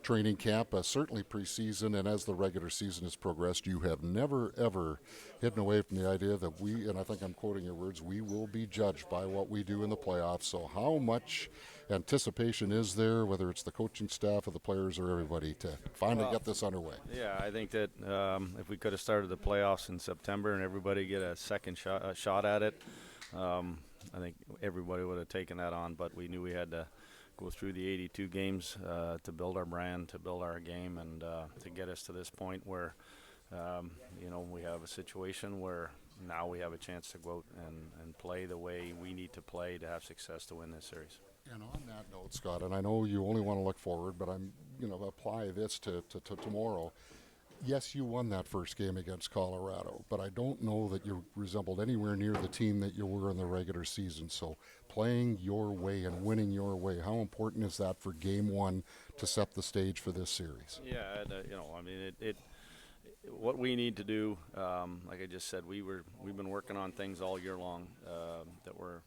training camp, certainly preseason, and as the regular season has progressed, you have never, ever hidden away from the idea that we, and I think I'm quoting your words, we will be judged by what we do in the playoffs. So how much anticipation is there, whether it's the coaching staff or the players or everybody, to finally get this underway? Yeah, I think that if we could have started the playoffs in September and everybody get a second shot at it, I think everybody would have taken that on. But we knew we had to go through the 82 games to build our brand, to build our game, and to get us to this point where, we have a situation where now we have a chance to go out and play the way we need to play to have success to win this series. And on that note, Scott, and I know you only want to look forward, but I'm, apply this to tomorrow. Yes, you won that first game against Colorado, but I don't know that you resembled anywhere near the team that you were in the regular season. So playing your way and winning your way, how important is that for game one to set the stage for this series? Yeah, what we need to do, like I just said, we've been working on things all year long that were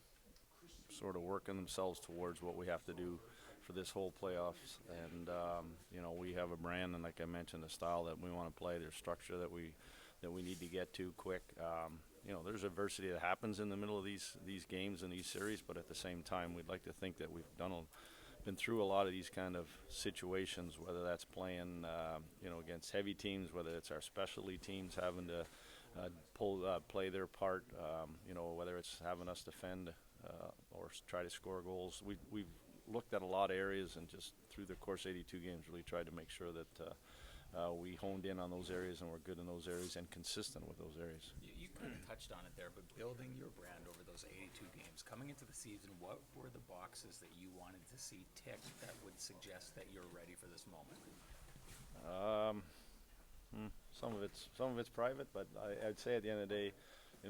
sort of working themselves towards what we have to do for this whole playoffs. And we have a brand, and like I mentioned, the style that we want to play. There's structure that we need to get to quick. There's adversity that happens in the middle of these games and these series, but at the same time, we'd like to think that we've been through a lot of these kind of situations, whether that's playing against heavy teams, whether it's our specialty teams having to play their part, whether it's having us defend or try to score goals. We've looked at a lot of areas, and just through the course of 82 games really tried to make sure that we honed in on those areas and we're good in those areas and consistent with those areas. You kind of touched on it there, but building your brand over those 82 games, coming into the season, what were the boxes that you wanted to see ticked that would suggest that you're ready for this moment? Some of it's private, but I'd say at the end of the day,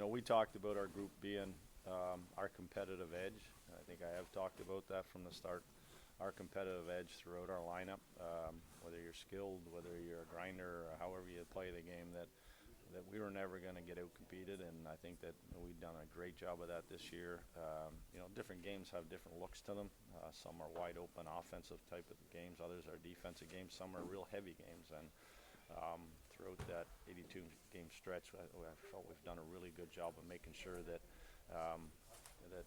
we talked about our group being our competitive edge. I think I have talked about that from the start. Our competitive edge throughout our lineup, whether you're skilled, whether you're a grinder, or however you play the game, that we were never going to get out-competed, and I think that we've done a great job of that this year. Different games have different looks to them. Some are wide-open offensive type of games, others are defensive games, some are real heavy games, and throughout that 82-game stretch, I felt we've done a really good job of making sure that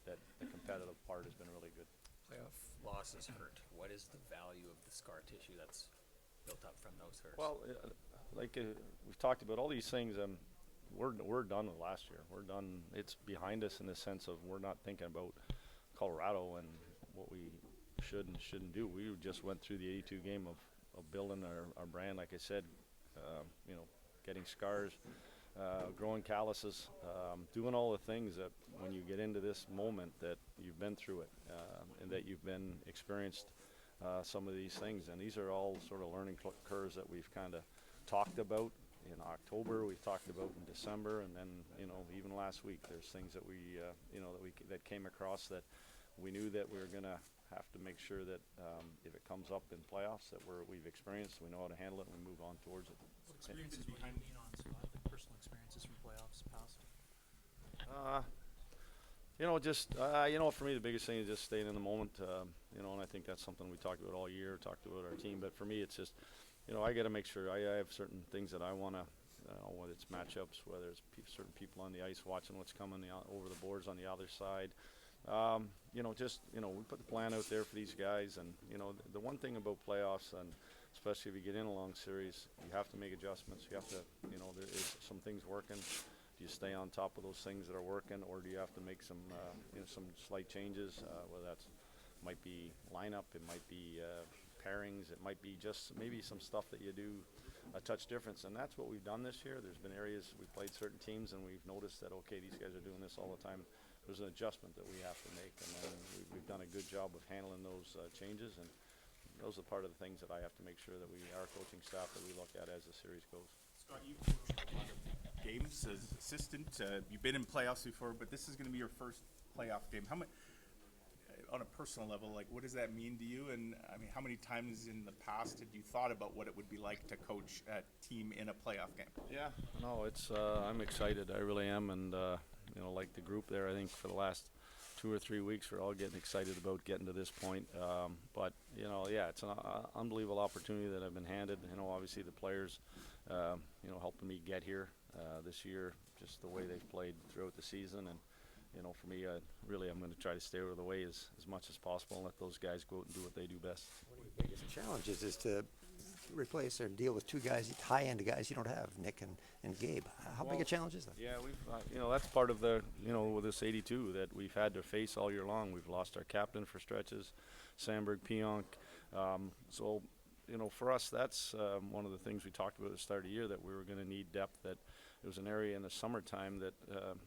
that the competitive part has been really good. Playoff losses hurt. What is the value of the scar tissue that's built up from those hurts? Well, we've talked about all these things. We're done with last year. We're done. It's behind us in the sense of we're not thinking about Colorado and what we should and shouldn't do. We just went through the 82 game of building our brand. Like I said, getting scars, growing calluses, doing all the things that when you get into this moment that you've been through it and that you've been experienced some of these things. And these are all sort of learning curves that we've kind of talked about in October, we've talked about in December, and then, even last week, there's things that that came across that we knew that we were going to have to make sure that if it comes up in playoffs that we've experienced, we know how to handle it, and we move on towards it. What experiences were you lean on, Scott, like personal experiences from playoffs past? For me, the biggest thing is just staying in the moment, and I think that's something we talked about all year, talked about our team, but for me, it's just, I got to make sure I have certain things that I want to, whether it's matchups, whether it's certain people on the ice watching what's coming over the boards on the other side. We put the plan out there for these guys, and, the one thing about playoffs, and especially if you get in a long series, you have to make adjustments. You have to, there is some things working. Do you stay on top of those things that are working, or do you have to make some slight changes, whether that's might be lineup, it might be pairings, it might be just maybe some stuff that you do a touch difference, and that's what we've done this year. There's been areas we've played certain teams, and we've noticed that, okay, these guys are doing this all the time. There's an adjustment that we have to make, and then we've done a good job of handling those changes, and those are part of the things that I have to make sure that our coaching staff, that we look at as the series goes. Scott, you've coached a lot of games as assistant. You've been in playoffs before, but this is going to be your first playoff game. How much, on a personal level, what does that mean to you? And I mean, how many times in the past had you thought about what it would be like to coach a team in a playoff game? Yeah, no, it's I'm excited. I really am, and like the group there, I think for the last 2 or 3 weeks, we're all getting excited about getting to this point. But, you know, yeah, it's an unbelievable opportunity that I've been handed. You know, obviously the players, you know, helping me get here this year, just the way they've played throughout the season. And, you know, for me, I'm going to try to stay out of the way as much as possible and let those guys go out and do what they do best. One of your biggest challenges is to replace or deal with two guys, high-end guys you don't have, Nick and Gabe. How big a challenge is that? Yeah, we've, you know, that's part of the, you know, with this 82 that we've had to face all year long. We've lost our captain for stretches, Sandberg, Pionk. So, you know, for us, that's one of the things we talked about at the start of the year, that we were going to need depth. That it was an area in the summertime that,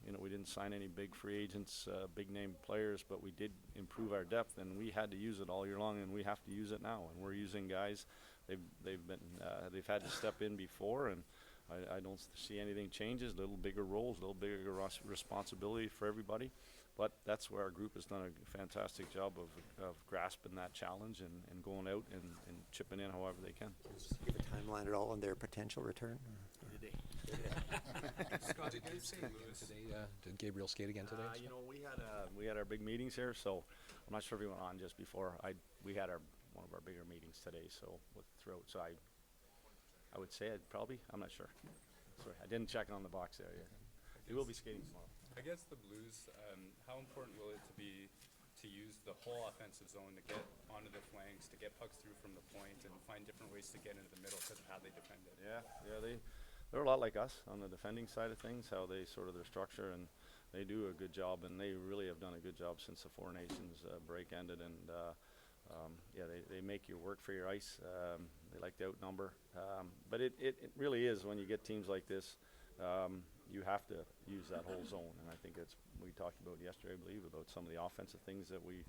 you know, we didn't sign any big free agents, big-name players, but we did improve our depth, and we had to use it all year long, and we have to use it now. And we're using guys. They've had to step in before, and I don't see anything changes. Little bigger roles, little bigger responsibility for everybody, but that's where our group has done a fantastic job of grasping that challenge and going out and chipping in however they can. Give a timeline at all on their potential return? Scott, did you say today? Did Gabriel skate again today? You know, we had our big meetings here, so I'm not sure if he went on just before. We had one of our bigger meetings today, so with throat. So I would say I'm not sure. Sorry, I didn't check on the box there yet. He will be skating tomorrow. Against the Blues, how important will it be to use the whole offensive zone to get onto the flanks, to get pucks through from the point, and find different ways to get into the middle because of how they defend it? Yeah, they're a lot like us on the defending side of things, how they sort of their structure, and they do a good job, and they really have done a good job since the Four Nations break ended. And yeah, they make you work for your ice. They like to outnumber, but it really is when you get teams like this. You have to use that whole zone, and I think we talked about yesterday, I believe, about some of the offensive things that we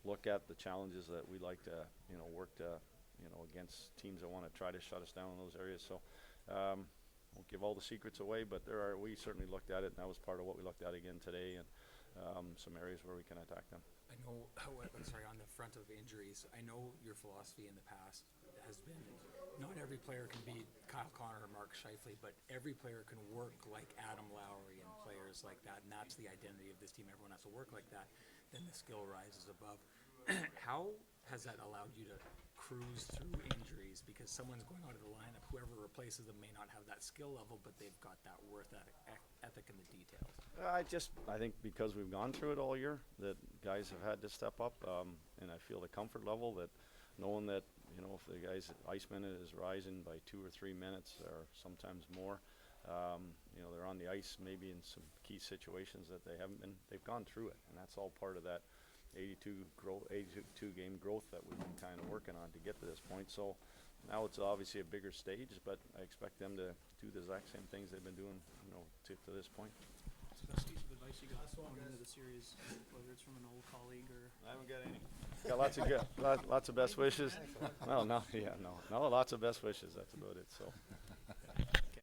look at, the challenges that we like to, you know, work to, you know, against teams that want to try to shut us down in those areas. So, won't give all the secrets away, but we certainly looked at it, and that was part of what we looked at again today, and some areas where we can attack them. I know, sorry, on the front of injuries, I know your philosophy in the past has been not every player can be Kyle Connor or Mark Scheifele, but every player can work like Adam Lowry and players like that, and that's the identity of this team. Everyone has to work like that. Then the skill rises above. How has that allowed you to cruise through injuries? Because someone's going out of the lineup, whoever replaces them may not have that skill level, but they've got that worth ethic in the details. I think because we've gone through it all year, that guys have had to step up, and I feel the comfort level that knowing that, you know, if the guy's ice minute is rising by 2 or 3 minutes or sometimes more, you know, they're on the ice maybe in some key situations that they've gone through it, and that's all part of that 82 game growth that we've been kind of working on to get to this point. So now it's obviously a bigger stage, but I expect them to do the exact same things they've been doing, you know, to this point. What's the best piece of advice you got going into the series, whether it's from an old colleague or? I haven't got any. Got lots of best wishes. Well, no, lots of best wishes. That's about it. So,